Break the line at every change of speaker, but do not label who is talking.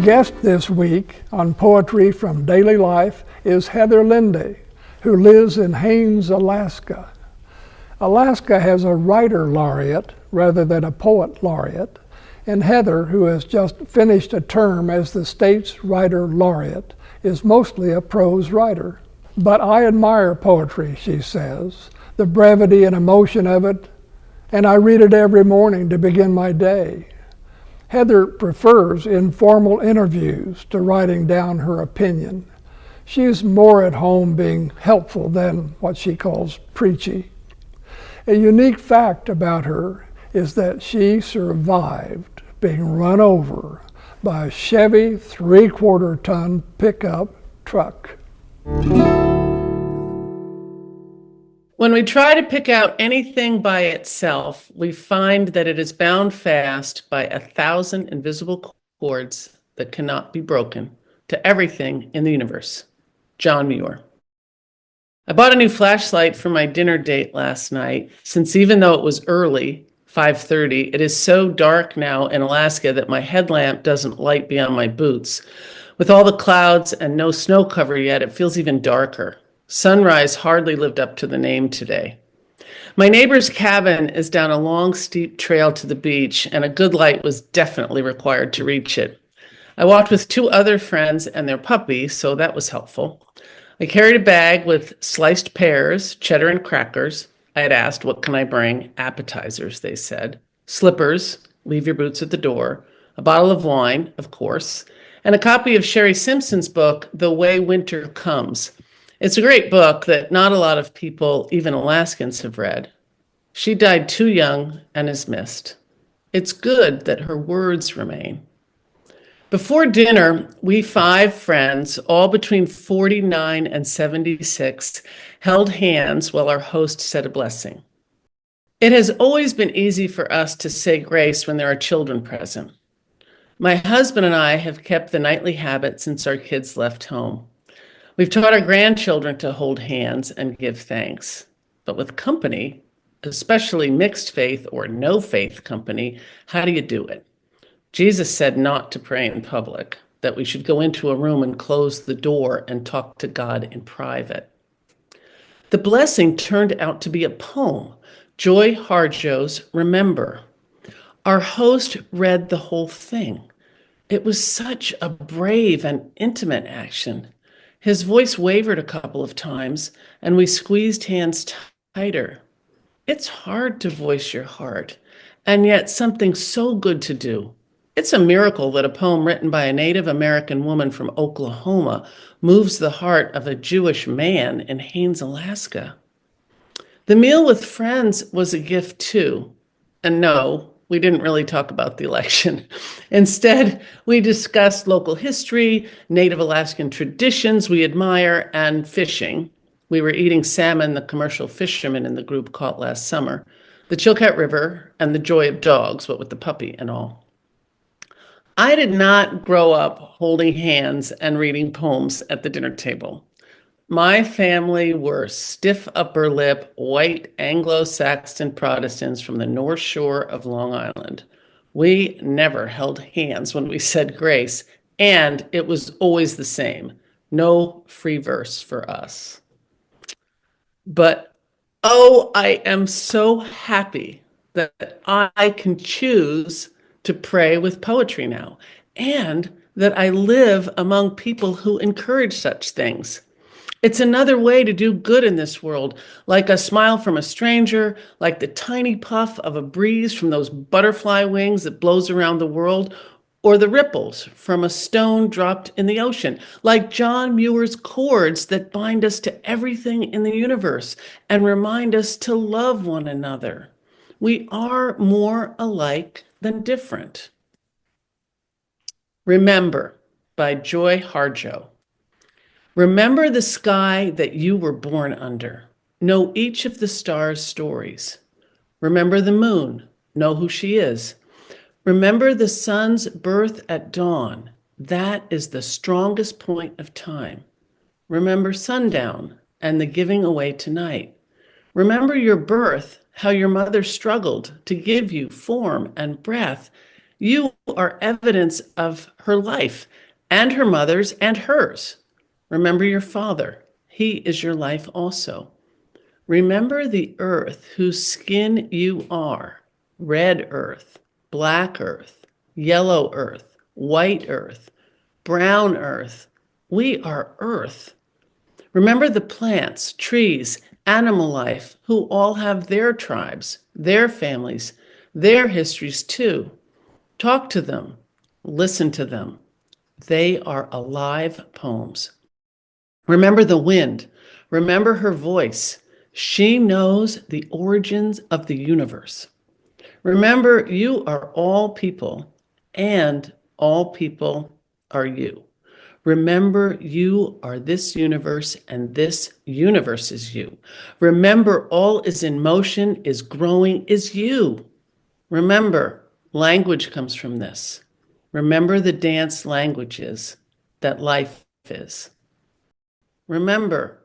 guest this week on Poetry from Daily Life is Heather Lende, who lives in Haines, Alaska. Alaska has a writer laureate rather than a poet laureate, and Heather, who has just finished a term as the state's writer laureate, is mostly a prose writer. But I admire poetry, she says, the brevity and emotion of it, and I read it every morning to begin my day. Heather prefers informal interviews to writing down her opinion. She's more at home being helpful than what she calls preachy. A unique fact about her is that she survived being run over by a Chevy 3/4-ton pickup truck.
When we try to pick out anything by itself, we find that it is bound fast by 1,000 invisible cords that cannot be broken to everything in the universe. John Muir. I bought a new flashlight for my dinner date last night, since even though it was early, 5:30, it is so dark now in Alaska that my headlamp doesn't light beyond my boots. With all the clouds and no snow cover yet, it feels even darker. Sunrise hardly lived up to the name today. My neighbor's cabin is down a long, steep trail to the beach, and a good light was definitely required to reach it. I walked with 2 other friends and their puppy, so that was helpful. I carried a bag with sliced pears, cheddar, and crackers. I had asked, what can I bring? Appetizers, they said. Slippers, leave your boots at the door. A bottle of wine, of course, and a copy of Sherry Simpson's book, The Way Winter Comes. It's a great book that not a lot of people, even Alaskans, have read. She died too young and is missed. It's good that her words remain. Before dinner, we 5 friends, all between 49 and 76, held hands while our host said a blessing. It has always been easy for us to say grace when there are children present. My husband and I have kept the nightly habit since our kids left home. We've taught our grandchildren to hold hands and give thanks. But with company, especially mixed faith or no faith company, how do you do it? Jesus said not to pray in public, that we should go into a room and close the door and talk to God in private. The blessing turned out to be a poem, Joy Harjo's Remember. Our host read the whole thing. It was such a brave and intimate action. His voice wavered a couple of times, and we squeezed hands tighter. It's hard to voice your heart, and yet something so good to do. It's a miracle that a poem written by a Native American woman from Oklahoma moves the heart of a Jewish man in Haines, Alaska. The meal with friends was a gift too. And no, we didn't really talk about the election. Instead, we discussed local history, Native Alaskan traditions we admire, and fishing. We were eating salmon the commercial fishermen in the group caught last summer, the Chilkat River, and the joy of dogs, what with the puppy and all. I did not grow up holding hands and reading poems at the dinner table. My family were stiff upper lip, white Anglo-Saxon Protestants from the North Shore of Long Island. We never held hands when we said grace, and it was always the same. No free verse for us. But, oh, I am so happy that I can choose to pray with poetry now, and that I live among people who encourage such things. It's another way to do good in this world, like a smile from a stranger, like the tiny puff of a breeze from those butterfly wings that blows around the world, or the ripples from a stone dropped in the ocean, like John Muir's chords that bind us to everything in the universe and remind us to love one another. We are more alike than different. Remember, by Joy Harjo. Remember the sky that you were born under. Know each of the stars' stories. Remember the moon. Know who she is. Remember the sun's birth at dawn. That is the strongest point of time. Remember sundown and the giving away tonight. Remember your birth, how your mother struggled to give you form and breath. You are evidence of her life and her mother's and hers. Remember your father. He is your life also. Remember the earth whose skin you are: red earth, black earth, yellow earth, white earth, brown earth. We are earth. Remember the plants, trees, animal life, who all have their tribes, their families, their histories too. Talk to them, listen to them. They are alive poems. Remember the wind. Remember her voice. She knows the origins of the universe. Remember, you are all people, and all people are you. Remember, you are this universe, and this universe is you. Remember, all is in motion, is growing, is you. Remember, language comes from this. Remember the dance languages that life is. Remember.